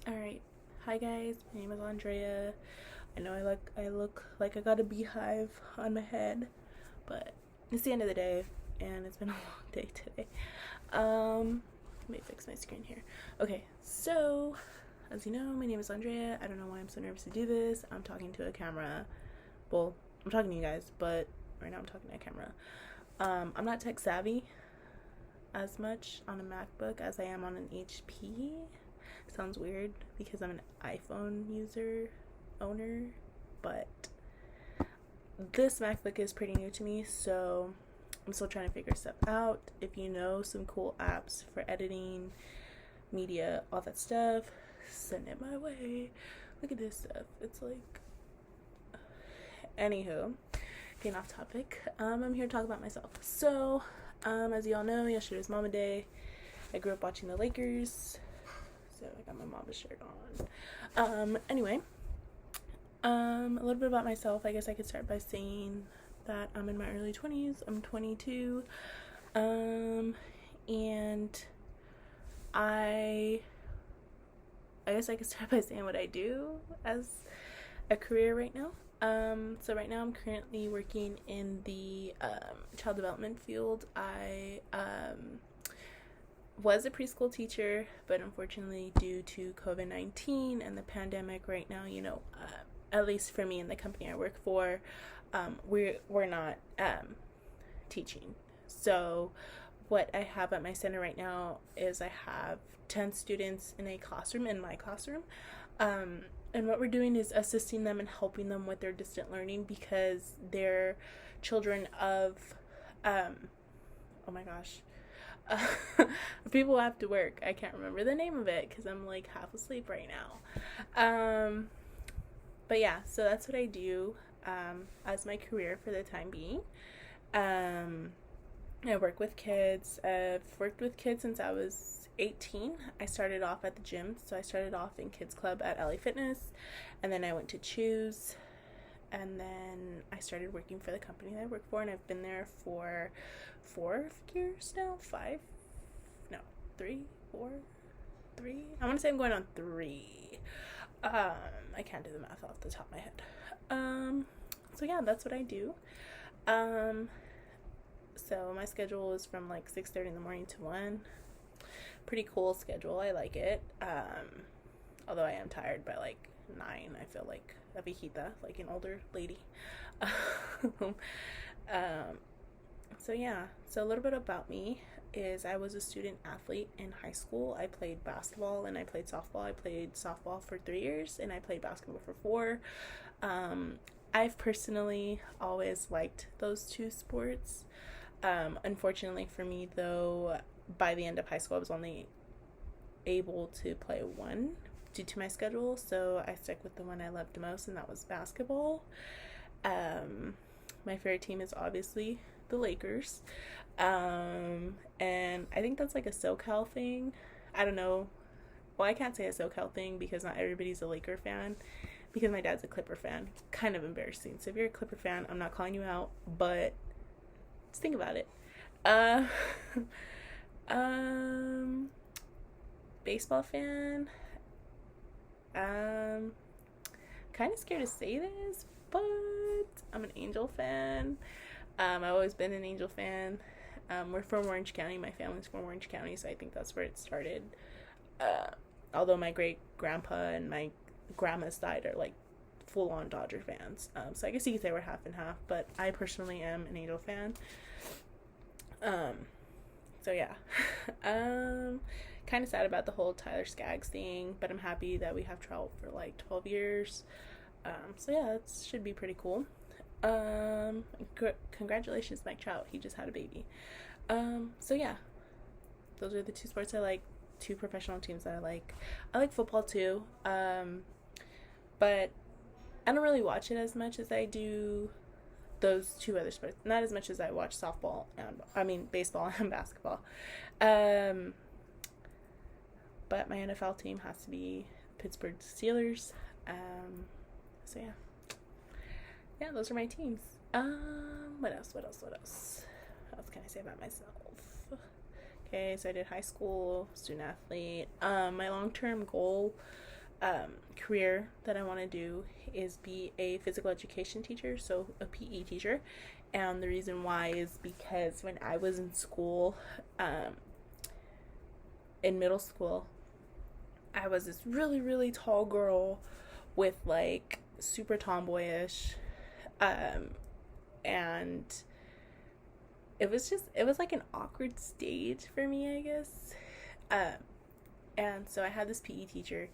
Alright. Hi guys, my name is Andrea. I know I look like I got a beehive on my head, but it's the end of the day and it's been a long day today. Let me fix my screen here. Okay, so as you know, my name is Andrea. I don't know why I'm so nervous to do this. I'm talking to a camera. Well, I'm talking to you guys, but right now I'm talking to a camera. I'm not tech savvy as much on a MacBook as I am on an HP. Sounds weird because I'm an iPhone owner, but this MacBook is pretty new to me, so I'm still trying to figure stuff out. If you know some cool apps for editing, media, all that stuff, send it my way. Look at this stuff. It's like, anywho, getting off topic. I'm here to talk about myself. So, as you all know, yesterday was Mama Day. I grew up watching the Lakers, so I got my mama shirt on. Anyway, a little bit about myself. I guess I could start by saying that I'm in my early 20s. I'm 22. And I guess I could start by saying what I do as a career right now. So right now I'm currently working in the child development field. I was a preschool teacher, but unfortunately due to COVID-19 and the pandemic right now, at least for me and the company I work for, we're not teaching. So what I have at my center right now is I have 10 students in my classroom. And what we're doing is assisting them and helping them with their distant learning because they're children of, oh my gosh, people who have to work. I can't remember the name of it because I'm like half asleep right now. But yeah, so that's what I do as my career for the time being. I work with kids. I've worked with kids since I was 18. I started off at the gym, so I started off in kids club at LA Fitness, and then I went to Choose, and then I started working for the company that I work for, and I've been there for 4 years now. 5? No, 3, 4, 3. I want to say I'm going on 3. I can't do the math off the top of my head. So yeah, that's what I do. So my schedule is from like 6:30 in the morning to 1. Pretty cool schedule. I like it. Although I am tired by like 9. I feel like a viejita, like an older lady. So yeah. So a little bit about me is I was a student athlete in high school. I played basketball and I played softball. I played softball for 3 years and I played basketball for 4. I've personally always liked those two sports. Unfortunately for me though, by the end of high school I was only able to play one due to my schedule, so I stuck with the one I loved most, and that was basketball. My favorite team is obviously the Lakers, and I think that's like a SoCal thing. I don't know. Well, I can't say a SoCal thing because not everybody's a Laker fan, because my dad's a Clipper fan. Kind of embarrassing. So if you're a Clipper fan, I'm not calling you out, but just think about it. Baseball fan. Kind of scared to say this, but I'm an Angel fan. I've always been an Angel fan. We're from Orange County. My family's from Orange County, so I think that's where it started. Although my great grandpa and my grandma's side are like full-on Dodger fans. So I guess you could say we're half and half, but I personally am an Angel fan. So yeah. Kind of sad about the whole Tyler Skaggs thing, but I'm happy that we have Trout for like 12 years. So yeah, that should be pretty cool. Congratulations, Mike Trout. He just had a baby. So yeah, those are the two sports I like. 2 professional teams that I like. I like football too, but I don't really watch it as much as I do those 2 other sports. Not as much as I watch baseball and basketball. But my NFL team has to be Pittsburgh Steelers. So yeah, those are my teams. What else? What else can I say about myself? Okay, so I did high school, student athlete. My long-term goal career that I want to do is be a physical education teacher, so a PE teacher. And the reason why is because when I was in school, in middle school, I was this really, really tall girl with like super tomboyish, and it was like an awkward stage for me, I guess. And so I had this PE teacher,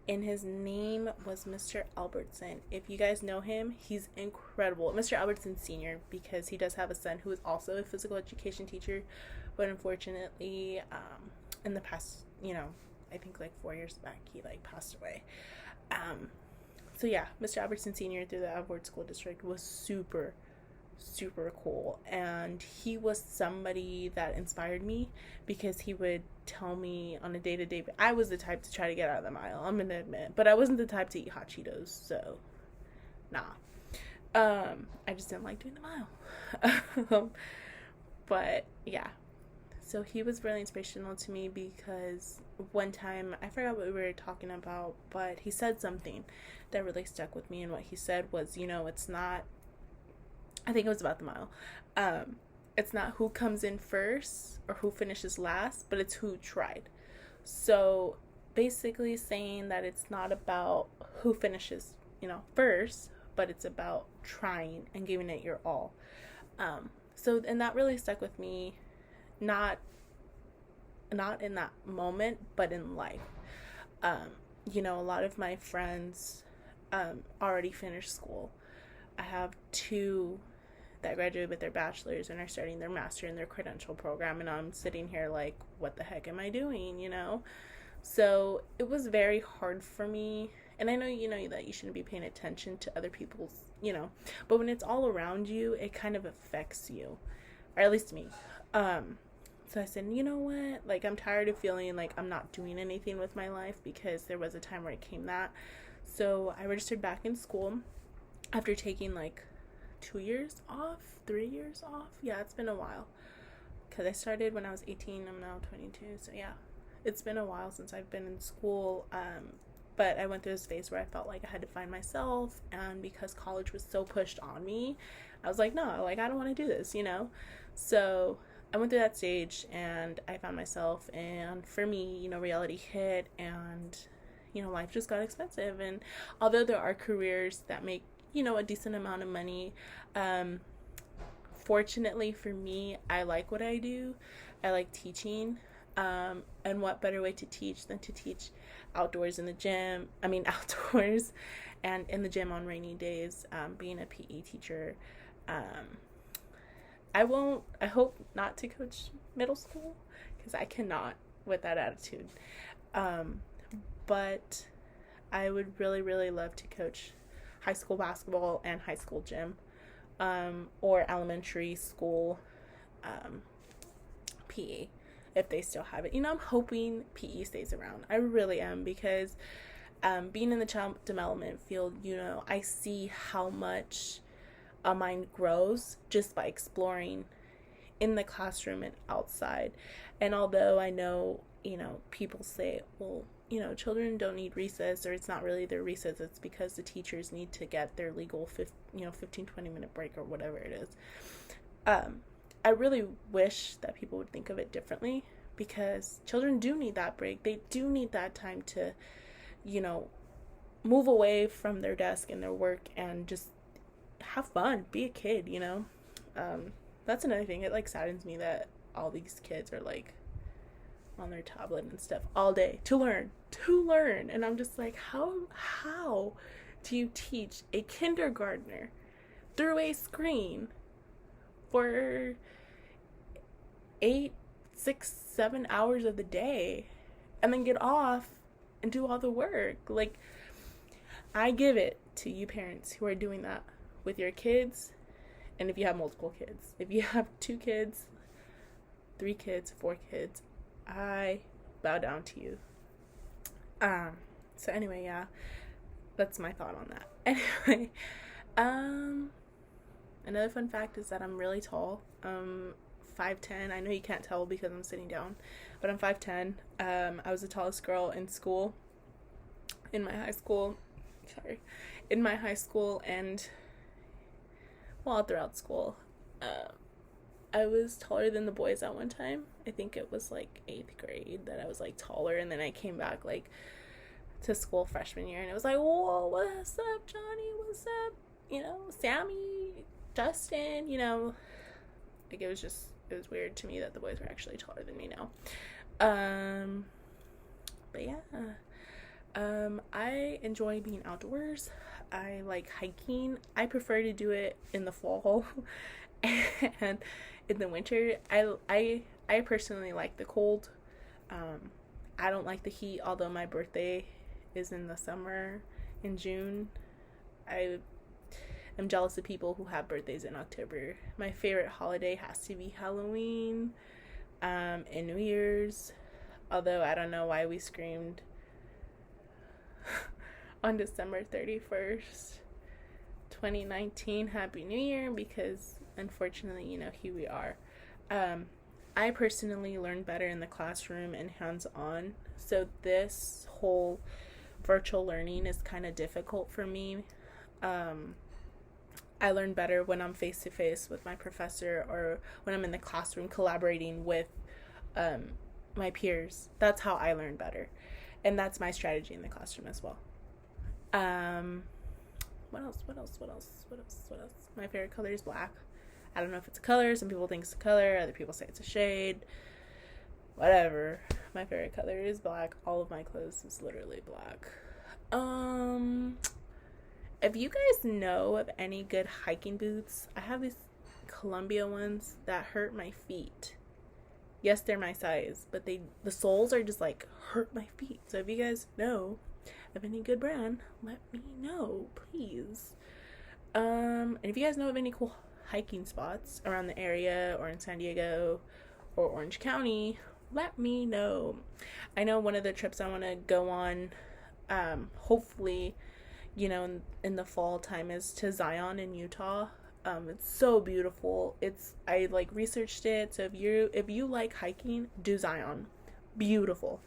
and his name was Mr. Albertson. If you guys know him, he's incredible. Mr. Albertson Sr., because he does have a son who is also a physical education teacher, but unfortunately, in the past, I think like 4 years back, he like passed away. So yeah, Mr. Albertson Sr. through the Alvord School District was super, super cool, and he was somebody that inspired me because he would tell me on a day-to-day. I was the type to try to get out of the mile, I'm gonna admit, but I wasn't the type to eat hot Cheetos, so nah. I just didn't like doing the mile. But yeah, so he was really inspirational to me because one time, I forgot what we were talking about, but he said something that really stuck with me, and what he said was, it's not, I think it was about the mile. It's not who comes in first or who finishes last, but it's who tried. So basically saying that it's not about who finishes, first, but it's about trying and giving it your all. And that really stuck with me, not in that moment, but in life. A lot of my friends already finished school. I have 2 that graduated with their bachelor's and are starting their master in their credential program, and I'm sitting here like, what the heck am I doing, So it was very hard for me, and I know that you shouldn't be paying attention to other people's, but when it's all around you, it kind of affects you, or at least me. So I said, you know what, like, I'm tired of feeling like I'm not doing anything with my life, because there was a time where it came that. So I registered back in school after taking like 2 years off, 3 years off. Yeah, it's been a while, because I started when I was 18. I'm now 22, so yeah, it's been a while since I've been in school. But I went through this phase where I felt like I had to find myself, and because college was so pushed on me, I was like, no, like, I don't want to do this, So I went through that stage, and I found myself, and for me, reality hit, and life just got expensive. And although there are careers that make a decent amount of money, fortunately for me, I like what I do. I like teaching, and what better way to teach than to teach outdoors in the gym, outdoors and in the gym on rainy days. Being a PE teacher, I hope not to coach middle school, because I cannot with that attitude, but I would really, really love to coach high school basketball and high school gym, or elementary school PE, if they still have it. I'm hoping PE stays around. I really am, because being in the child development field, I see how much a mind grows just by exploring in the classroom and outside. And although I know, people say, well, children don't need recess, or it's not really their recess, it's because the teachers need to get their legal 15-20 minute break, or whatever it is. I really wish that people would think of it differently, because children do need that break. They do need that time to, move away from their desk and their work and just have fun, be a kid, That's another thing. It like saddens me that all these kids are like on their tablet and stuff all day to learn, and I'm just like, how do you teach a kindergartner through a screen for 8, 6, 7 hours of the day, and then get off and do all the work? Like, I give it to you parents who are doing that with your kids, and if you have multiple kids, if you have 2 kids, 3 kids, 4 kids, I bow down to you. So anyway, yeah, that's my thought on that. Anyway, another fun fact is that I'm really tall. 5'10". I know you can't tell because I'm sitting down, but I'm 5'10". I was the tallest girl in school, in my high school. Sorry. In my high school and, well, throughout school. I was taller than the boys at one time. I think it was like 8th grade that I was like taller, and then I came back like to school freshman year, and it was like, whoa, what's up, Johnny? What's up? You know, Sammy, Justin, you know, like it was weird to me that the boys were actually taller than me now. But yeah, I enjoy being outdoors. I like hiking. I prefer to do it in the fall and in the winter. I personally like the cold. I don't like the heat, although my birthday is in the summer in June. I am jealous of people who have birthdays in October. My favorite holiday has to be Halloween and New Year's, although I don't know why we screamed on December 31st 2019 Happy New Year, because unfortunately, you know, here we are. I personally learn better in the classroom and hands-on, so this whole virtual learning is kind of difficult for me. I learn better when I'm face-to-face with my professor, or when I'm in the classroom collaborating with my peers. That's how I learn better, and that's my strategy in the classroom as well. What else? My favorite color is black. I don't know if it's a color. Some people think it's a color. Other people say it's a shade. Whatever. My favorite color is black. All of my clothes is literally black. If you guys know of any good hiking boots, I have these Columbia ones that hurt my feet. Yes, they're my size, but the soles are just like hurt my feet. So if you guys know of any good brand, let me know, please. And if you guys know of any cool hiking spots around the area, or in San Diego or Orange County, let me know. I know one of the trips I want to go on, hopefully, you know, in the fall time, is to Zion in Utah. It's so beautiful. I like researched it. So if you like hiking, do Zion. Beautiful.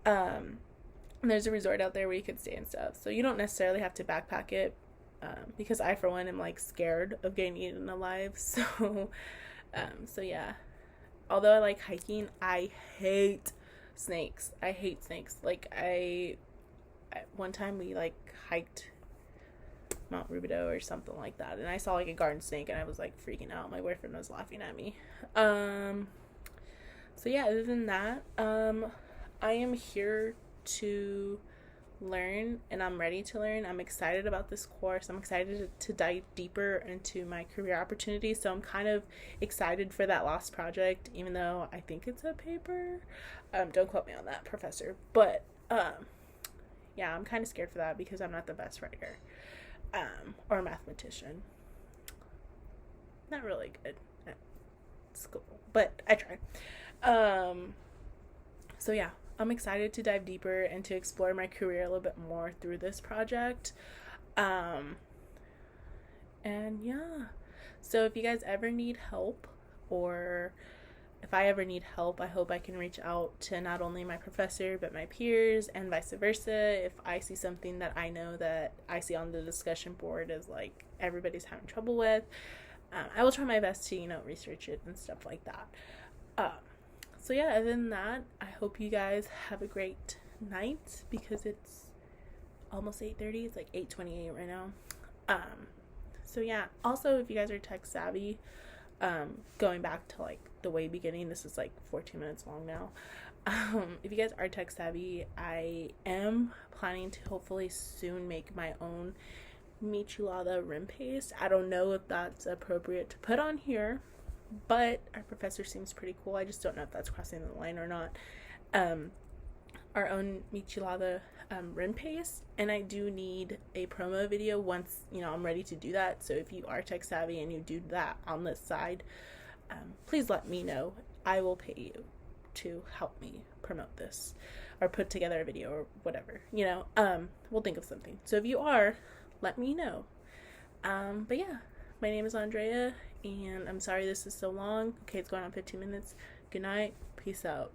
And there's a resort out there where you could stay and stuff. So you don't necessarily have to backpack it. Because I, for one, am like scared of getting eaten alive. So yeah. Although I like hiking, I hate snakes. Like one time we like hiked Mount Rubidoux or something like that, and I saw like a garden snake, and I was like freaking out. My boyfriend was laughing at me. So yeah, other than that, I am here to learn, and I'm ready to learn. I'm excited about this course. I'm excited to dive deeper into my career opportunities. So I'm kind of excited for that last project, even though I think it's a paper. Don't quote me on that, professor. But yeah, I'm kind of scared for that because I'm not the best writer or mathematician. Not really good at school, but I try. So yeah, I'm excited to dive deeper and to explore my career a little bit more through this project. And yeah, so if you guys ever need help, or if I ever need help, I hope I can reach out to not only my professor, but my peers, and vice versa. If I see something that I know that I see on the discussion board is like everybody's having trouble with, I will try my best to, you know, research it and stuff like that. So yeah, other than that, I hope you guys have a great night, because it's almost 8:30. It's like 8:28 right now. So yeah, also if you guys are tech savvy, going back to like the way beginning, this is like 14 minutes long now. If you guys are tech savvy, I am planning to hopefully soon make my own michelada rim paste. I don't know if that's appropriate to put on here, but our professor seems pretty cool. I just don't know if that's crossing the line or not. Our own michelada rim paste, and I do need a promo video once, you know, I'm ready to do that. So if you are tech savvy and you do that on this side, please let me know. I will pay you to help me promote this or put together a video or whatever, you know. We'll think of something. So if you are, let me know. But yeah, my name is Andrea, and I'm sorry this is so long. Okay, it's going on 15 minutes. Good night. Peace out.